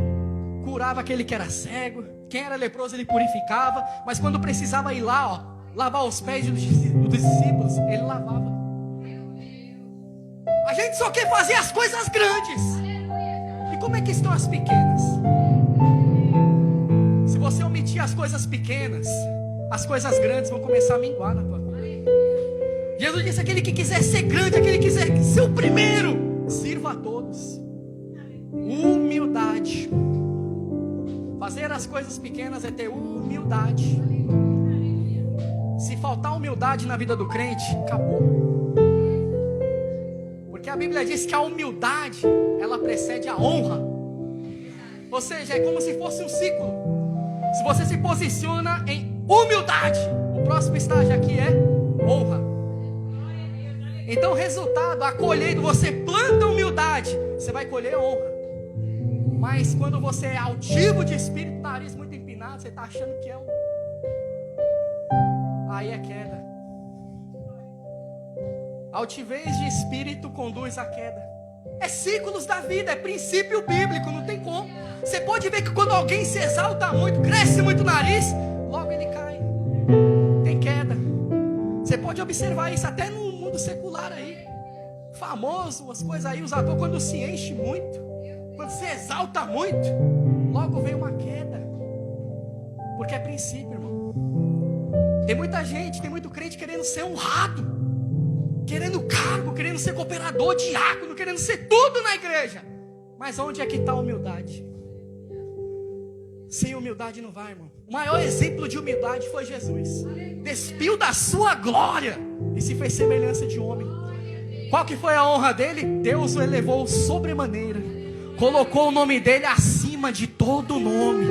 curava aquele que era cego, quem era leproso ele purificava. Mas quando precisava ir lá, ó, lavar os pés dos discípulos, ele lavava. A gente só quer fazer as coisas grandes. E como é que estão as pequenas? Se você omitir as coisas pequenas, as coisas grandes vão começar a minguar na tua vida. Jesus disse, aquele que quiser ser grande, aquele que quiser ser o primeiro, sirva a todos. Humildade. Fazer as coisas pequenas é ter humildade. Se faltar humildade na vida do crente, acabou. Porque a Bíblia diz que a humildade, ela precede a honra. Ou seja, é como se fosse um ciclo. Se você se posiciona em humildade, o próximo estágio aqui é honra. Então o resultado, a colheita, você planta humildade, você vai colher honra. Mas quando você é altivo de espírito, nariz muito empinado, você está achando que é um... Aí é queda. Altivez de espírito conduz à queda. É ciclos da vida, é princípio bíblico, não tem como. Você pode ver que quando alguém se exalta muito, cresce muito o nariz, logo ele cai. Tem queda. Você pode observar isso até no mundo secular aí. Famoso, as coisas aí, os atores quando se enche muito, quando se exalta muito, logo vem uma queda. Porque é princípio, irmão. Tem muita gente, tem muito crente querendo ser honrado, querendo cargo, querendo ser cooperador, diácono, querendo ser tudo na igreja. Mas onde é que está a humildade? Sem humildade não vai, irmão. O maior exemplo de humildade foi Jesus. Despiu da sua glória e se fez semelhança de homem. Qual que foi a honra dele? Deus o elevou sobremaneira, colocou o nome dele acima de todo nome.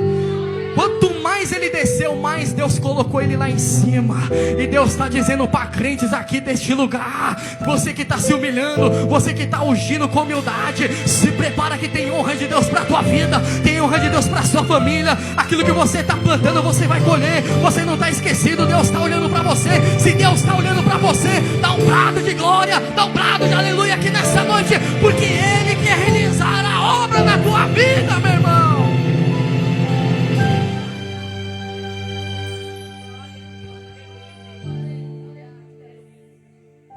Quanto mais ele desceu, mais Deus colocou ele lá em cima. E Deus está dizendo para crentes aqui deste lugar: você que está se humilhando, você que está ungindo com humildade, se prepara que tem honra de Deus para a tua vida, tem honra de Deus para a sua família. Aquilo que você está plantando, você vai colher. Você não está esquecido, Deus está olhando para você. Se Deus está olhando para você, dá um brado de glória, dá um brado de aleluia aqui nessa noite, porque Ele quer realizar a obra na tua vida, meu irmão.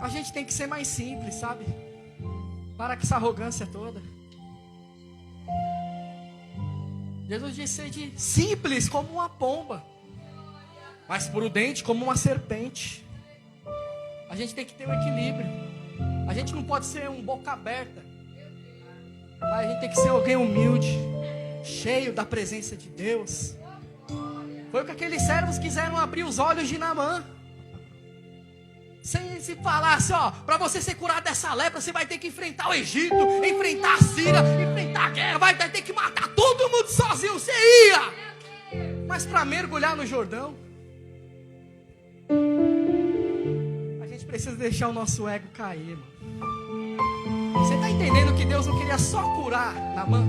A gente tem que ser mais simples, sabe? Para com essa arrogância toda. Jesus disse: sede simples como uma pomba, mas prudente como uma serpente. A gente tem que ter um equilíbrio. A gente não pode ser um boca aberta, mas a gente tem que ser alguém humilde, cheio da presença de Deus. Foi o que aqueles servos quiseram abrir os olhos de Naamã. Sem se falasse, ó, para você ser curado dessa lepra, você vai ter que enfrentar o Egito, enfrentar a Síria, enfrentar a guerra, vai ter que matar todo mundo sozinho, você ia. Mas para mergulhar no Jordão, a gente precisa deixar o nosso ego cair, mano. Você está entendendo que Deus não queria só curar Naamã?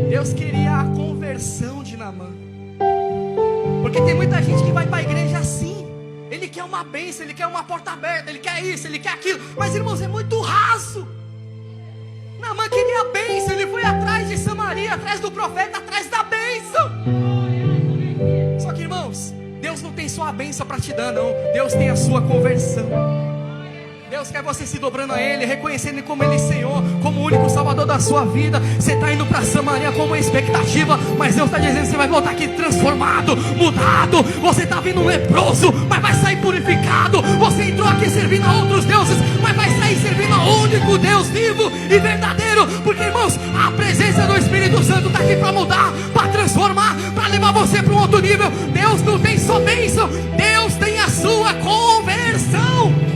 Deus queria a conversão de Naamã. Porque tem muita gente que vai para a igreja assim. Ele quer uma bênção, ele quer uma porta aberta, ele quer isso, ele quer aquilo. Mas, irmãos, é muito raso. Naamã queria a bênção, ele foi atrás de Samaria, atrás do profeta, atrás da bênção. Só que, irmãos, Deus não tem só a bênção para te dar, não. Deus tem a sua conversão. Deus quer você se dobrando a Ele, reconhecendo Ele como Ele é Senhor, como o único Salvador da sua vida. Você está indo para Samaria com uma expectativa, mas Deus está dizendo que você vai voltar aqui transformado, mudado. Você está vindo leproso, mas vai sair purificado. Você entrou aqui servindo a outros deuses, mas vai sair servindo ao único Deus vivo e verdadeiro. Porque, irmãos, a presença do Espírito Santo está aqui para mudar, para transformar, para levar você para um outro nível. Deus não tem só bênção, Deus tem a sua conversão.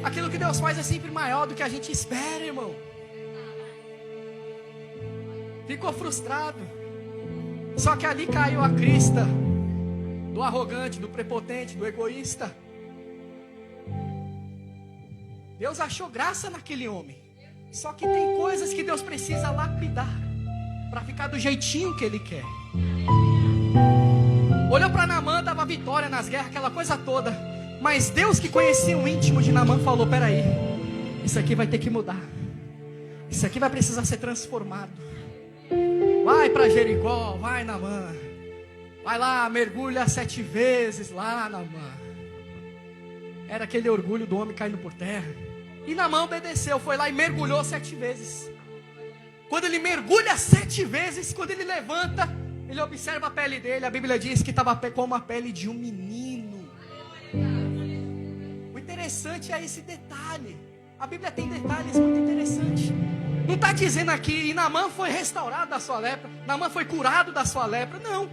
Aquilo que Deus faz é sempre maior do que a gente espera, irmão. Ficou frustrado. Só que ali caiu a crista do arrogante, do prepotente, do egoísta. Deus achou graça naquele homem. Só que tem coisas que Deus precisa lapidar para ficar do jeitinho que Ele quer. Olhou para Naamã, dava vitória nas guerras, aquela coisa toda. Mas Deus, que conhecia o íntimo de Naamã, falou: peraí, isso aqui vai ter que mudar. Isso aqui vai precisar ser transformado. Vai para Jericó, vai, Naamã. Vai lá, mergulha 7 vezes lá, Naamã. Era aquele orgulho do homem caindo por terra. E Naamã obedeceu, foi lá e mergulhou 7 vezes. Quando ele mergulha 7 vezes, quando ele levanta, ele observa a pele dele. A Bíblia diz que estava com a pele de um menino. O interessante é esse detalhe. A Bíblia tem detalhes muito interessantes. Não está dizendo aqui, e Naamã foi restaurado da sua lepra, Naamã foi curado da sua lepra. Não.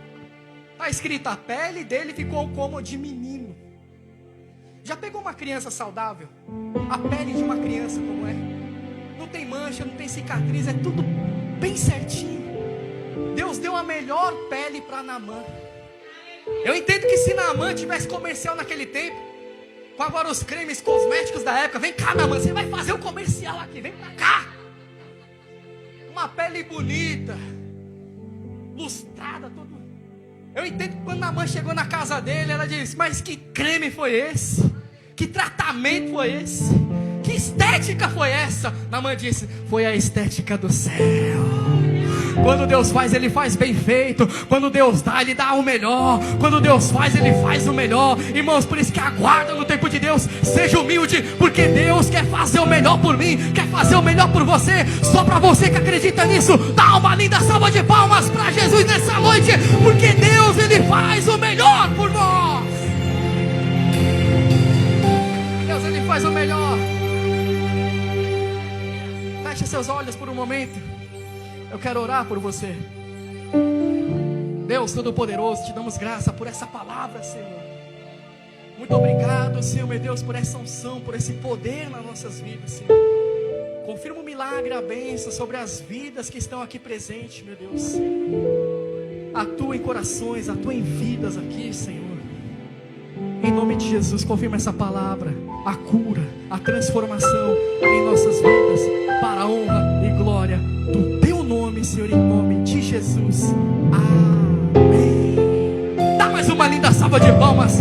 Está escrito: a pele dele ficou como de menino. Já pegou uma criança saudável? A pele de uma criança como é? Não tem mancha, não tem cicatriz, é tudo bem certinho. Deus deu a melhor pele para Naamã. Eu entendo que se Naamã tivesse comercial naquele tempo, com agora os cremes cosméticos da época, vem cá, Naamã, você vai fazer um comercial aqui, vem pra cá. Uma pele bonita, lustrada, tudo. Eu entendo que quando Naamã chegou na casa dele, ela disse: mas que creme foi esse? Que tratamento foi esse? Que estética foi essa? Naamã disse: foi a estética do céu. Quando Deus faz, Ele faz bem feito. Quando Deus dá, Ele dá o melhor. Quando Deus faz, Ele faz o melhor. Irmãos, por isso que aguarda no tempo de Deus. Seja humilde, porque Deus quer fazer o melhor por mim, quer fazer o melhor por você. Só para você que acredita nisso, dá uma linda salva de palmas para Jesus nessa noite, porque Deus, Ele faz o melhor por nós. Deus, Ele faz o melhor. Feche seus olhos por um momento. Eu quero orar por você. Deus Todo-Poderoso, te damos graça por essa palavra, Senhor. Muito obrigado, Senhor, meu Deus, por essa unção, por esse poder nas nossas vidas, Senhor. Confirma o milagre, a bênção sobre as vidas que estão aqui presentes, meu Deus. Atua em corações, atua em vidas aqui, Senhor. Em nome de Jesus, confirma essa palavra, a cura, a transformação em nossas vidas, para a honra e glória do Teu nome, Senhor, em nome de Jesus. Amém. Dá mais uma linda salva de palmas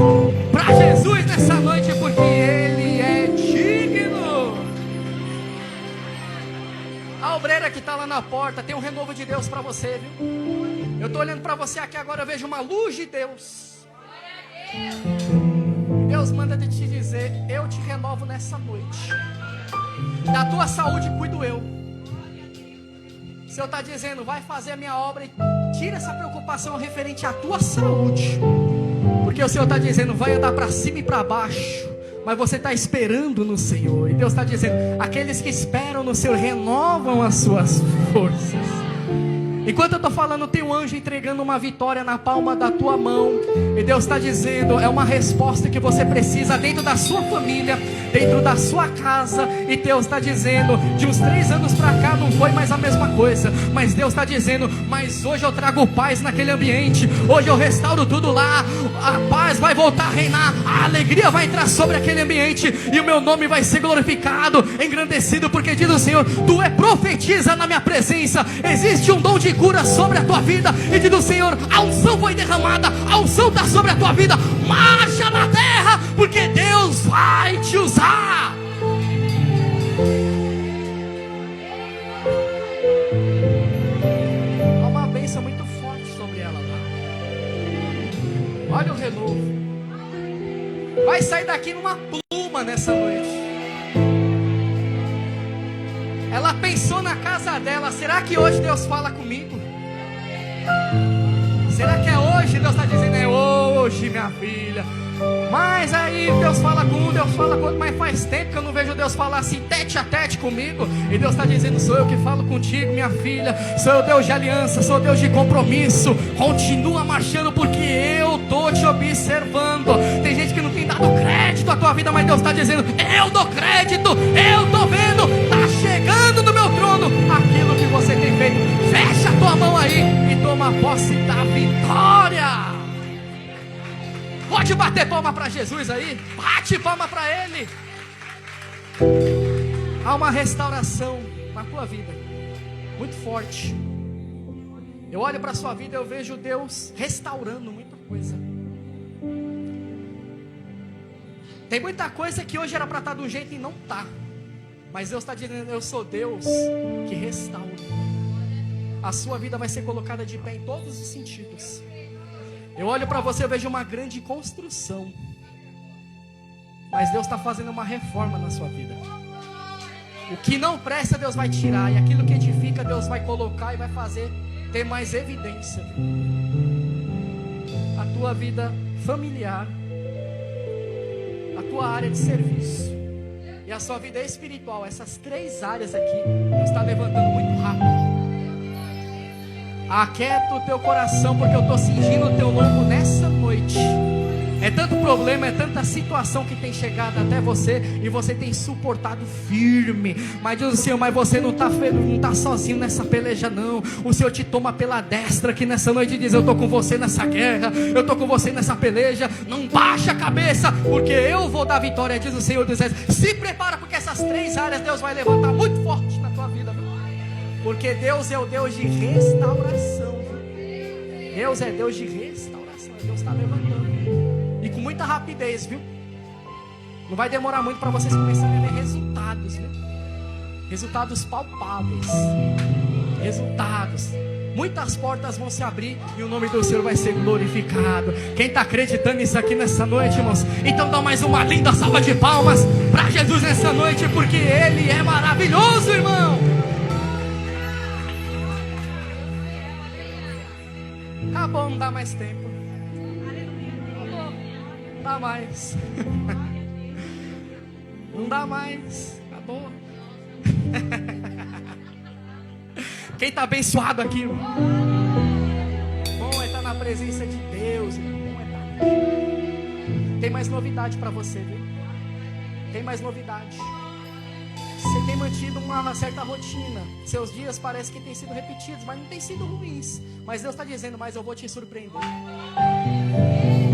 para Jesus nessa noite, porque Ele é digno. A obreira que está lá na porta, tem um renovo de Deus para você, viu? Eu estou olhando para você aqui agora, eu vejo uma luz de Deus. Deus manda te dizer: eu te renovo nessa noite. Da tua saúde cuido eu. O Senhor está dizendo: vai fazer a minha obra e tira essa preocupação referente à tua saúde. Porque o Senhor está dizendo: vai andar para cima e para baixo, mas você está esperando no Senhor. E Deus está dizendo: aqueles que esperam no Senhor renovam as suas forças. Enquanto eu estou falando, tem um anjo entregando uma vitória na palma da tua mão. E Deus está dizendo: é uma resposta que você precisa dentro da sua família, dentro da sua casa. E Deus está dizendo: de uns 3 anos para cá não foi mais a mesma coisa. Mas Deus está dizendo: mas hoje eu trago paz naquele ambiente. Hoje eu restauro tudo lá. A paz vai voltar a reinar. A alegria vai entrar sobre aquele ambiente. E o meu nome vai ser glorificado, engrandecido. Porque diz o Senhor: tu profetiza na minha presença. Existe um dom de cura sobre a tua vida. E diz o Senhor: a unção foi derramada, a unção está sobre a tua vida. Marcha na terra, porque Deus vai te usar. Há uma bênção muito forte sobre ela lá. Olha o renovo. Vai sair daqui numa pluma nessa noite. Ela pensou na casa dela: será que hoje Deus fala comigo? Será que é hoje? Deus está dizendo: é hoje, minha filha. Mas aí Deus fala com um, Deus fala com outro. Mas faz tempo que eu não vejo Deus falar assim, tete a tete comigo. E Deus está dizendo: sou eu que falo contigo, minha filha. Sou eu Deus de aliança, sou Deus de compromisso. Continua marchando, porque eu estou te observando. Tem gente que não tem dado crédito à tua vida, mas Deus está dizendo: eu dou crédito, eu estou vendo. Está chegando no meu trono aquilo que você tem feito. Fecha a tua mão aí e toma posse da vitória. Pode bater palma para Jesus aí. Bate palma para Ele. Há uma restauração na tua vida muito forte. Eu olho para a sua vida e eu vejo Deus restaurando muita coisa. Tem muita coisa que hoje era para estar de um jeito e não está. Mas Deus está dizendo: eu sou Deus que restaura. A sua vida vai ser colocada de pé em todos os sentidos. Eu olho para você, eu vejo uma grande construção. Mas Deus está fazendo uma reforma na sua vida. O que não presta, Deus vai tirar. E aquilo que edifica, Deus vai colocar e vai fazer ter mais evidência. A tua vida familiar, a tua área de serviço e a sua vida espiritual. Essas 3 áreas aqui, Deus está levantando muito rápido. Aquieta o teu coração, porque eu estou cingindo o teu lombo nessa noite. É tanto problema, é tanta situação que tem chegado até você e você tem suportado firme. Mas diz o Senhor: mas você não está sozinho nessa peleja não. O Senhor te toma pela destra que nessa noite diz: eu estou com você nessa guerra, eu estou com você nessa peleja. Não baixa a cabeça, porque eu vou dar vitória, diz o Senhor dos Exércitos. Se prepara, porque essas 3 áreas Deus vai levantar muito forte na tua vida, viu? Porque Deus é o Deus de restauração. Deus é Deus de restauração. Deus está levantando. E com muita rapidez, viu? Não vai demorar muito para vocês começarem a ver resultados, viu? Resultados palpáveis. Resultados. Muitas portas vão se abrir e o nome do Senhor vai ser glorificado. Quem está acreditando nisso aqui nessa noite, irmãos? Então dá mais uma linda salva de palmas para Jesus nessa noite, porque Ele é maravilhoso, irmão. Acabou, não dá mais tempo. Acabou, não dá mais. Não dá mais. Acabou. Quem está abençoado aqui, irmão? Bom é estar na presença de Deus, irmão. Bom é estar aqui. Tem mais novidade para você, viu? Tem mais novidade. Você tem mantido uma certa rotina. Seus dias parecem que têm sido repetidos, mas não têm sido ruins. Mas Deus está dizendo, mas eu vou te surpreender.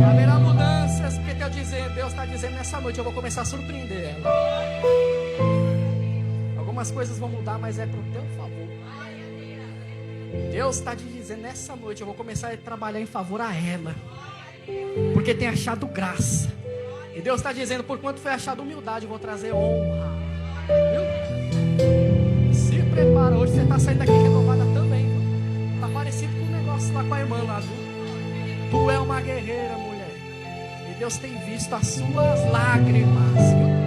Haverá mudanças, porque Deus está dizendo nessa noite, eu vou começar a surpreender ela. Algumas coisas vão mudar, mas é para o teu favor. Deus está te dizendo nessa noite, eu vou começar a trabalhar em favor a ela. Porque tem achado graça. E Deus está dizendo, por quanto foi achado humildade, eu vou trazer honra. Viu? Se prepara, hoje você está saindo daqui renovada também, viu? Está parecido com um negócio lá com a irmã lá, viu? Tu é uma guerreira, mulher. E Deus tem visto as suas lágrimas, viu?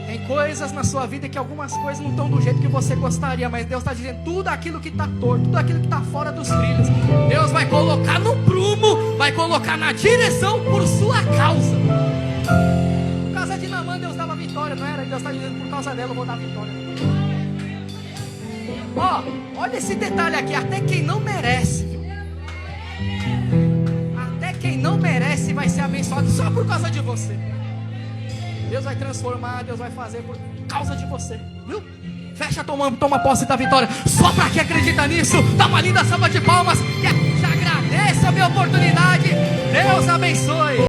Tem coisas na sua vida que algumas coisas não estão do jeito que você gostaria, mas Deus está dizendo, tudo aquilo que está torto, tudo aquilo que está fora dos trilhos, Deus vai colocar no prumo, vai colocar na direção por sua causa. Por causa de Naamã, Deus dava vitória, não era? E Deus está dizendo, por causa dela eu vou dar vitória. Ó, olha esse detalhe aqui, até quem não merece, viu? Até quem não merece vai ser abençoado só por causa de você. Deus vai transformar, Deus vai fazer por causa de você, viu? Fecha, toma posse da vitória. Só para quem acredita nisso, dá uma linda salva de palmas. Que te agradeço a minha oportunidade. Deus abençoe.